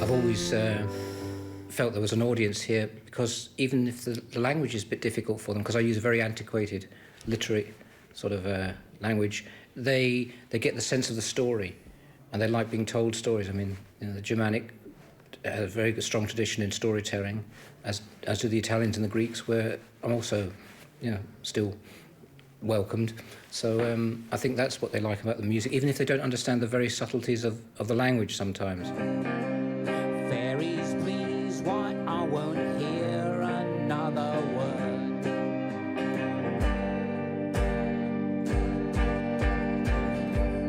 I've always felt there was an audience here because even if the language is a bit difficult for them, because I use a very antiquated literary sort of language, they get the sense of the story and they like being told stories. I mean, you know, the Germanic has a very strong tradition in storytelling, as do the Italians and the Greeks, where I'm also, you know, still welcomed. So I think that's what they like about the music, even if they don't understand the very subtleties of the language sometimes. Fairies, please, why I won't hear another word.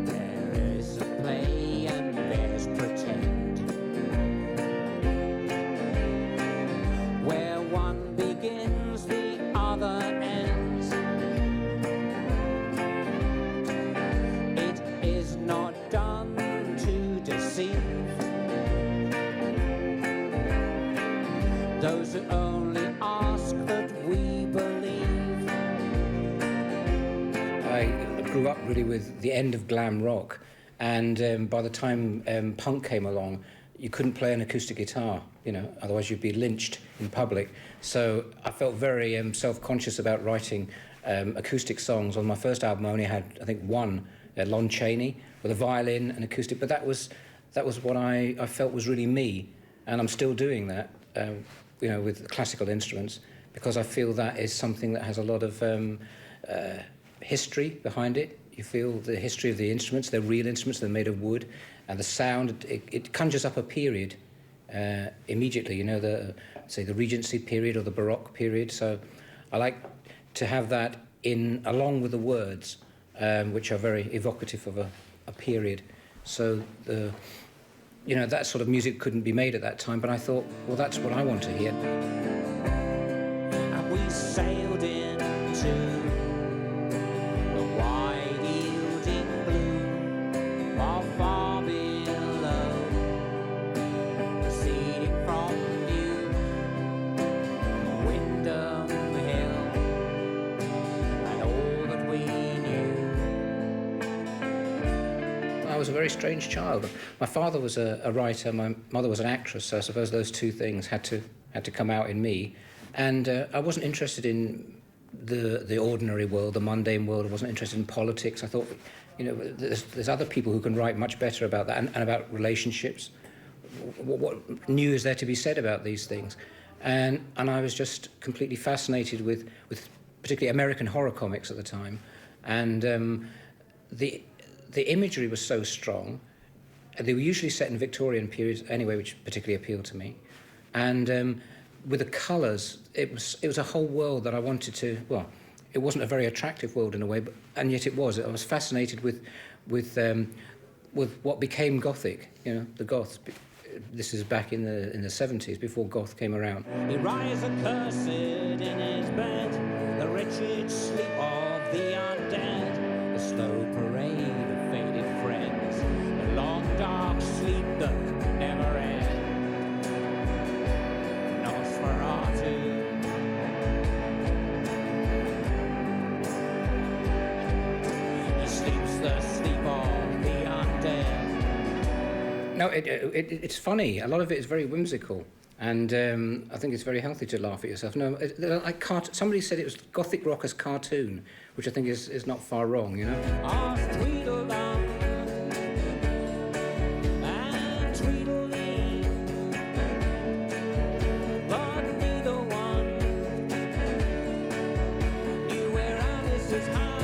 There is a play and there's pretend, where one begins, the other ends. It is not done to deceive those who only ask that we believe. I grew up really with the end of glam rock, and by the time punk came along, you couldn't play an acoustic guitar, you know, otherwise you'd be lynched in public. So I felt very self-conscious about writing acoustic songs. On my first album I only had, I think, one, Lon Chaney, with a violin and acoustic, but that was what I felt was really me, and I'm still doing that. You know, with classical instruments, because I feel that is something that has a lot of history behind it. You feel the history of the instruments. They're real instruments, they're made of wood, and the sound, it conjures up a period immediately, you know, the Regency period or the Baroque period. So I like to have that in along with the words, which are very evocative of a period. So you know, that sort of music couldn't be made at that time, but I thought, well, that's what I want to hear. And we sailed into the wide yielding blue, while far below, receding from view, Wyndham Hill, and all that we knew. I was a very strange child. My father was a writer, my mother was an actress, so I suppose those two things had to come out in me. And I wasn't interested in the ordinary world, the mundane world. I wasn't interested in politics. I thought, you know, there's other people who can write much better about that, and about relationships. What new is there to be said about these things? And I was just completely fascinated with particularly American horror comics at the time. And the imagery was so strong. They were usually set in Victorian periods anyway, which particularly appealed to me. And with the colours, it was a whole world that I wanted to. Well, it wasn't a very attractive world in a way, and yet it was. I was fascinated with what became Gothic. You know, the Goths. This is back in the 70s, before Goth came around. He lies accursed in his bed, the wretched sleep of the undead, the slow parade of faded friends, the long dark sleep that never ends. Nosferatu. He sleeps the sleep of the undead. No, it's funny. A lot of it is very whimsical, and I think it's very healthy to laugh at yourself. No, somebody said it was Gothic rock as cartoon, which I think is not far wrong, you know. Ask Tweedledum and Tweedledee, but neither one knew where Alice's house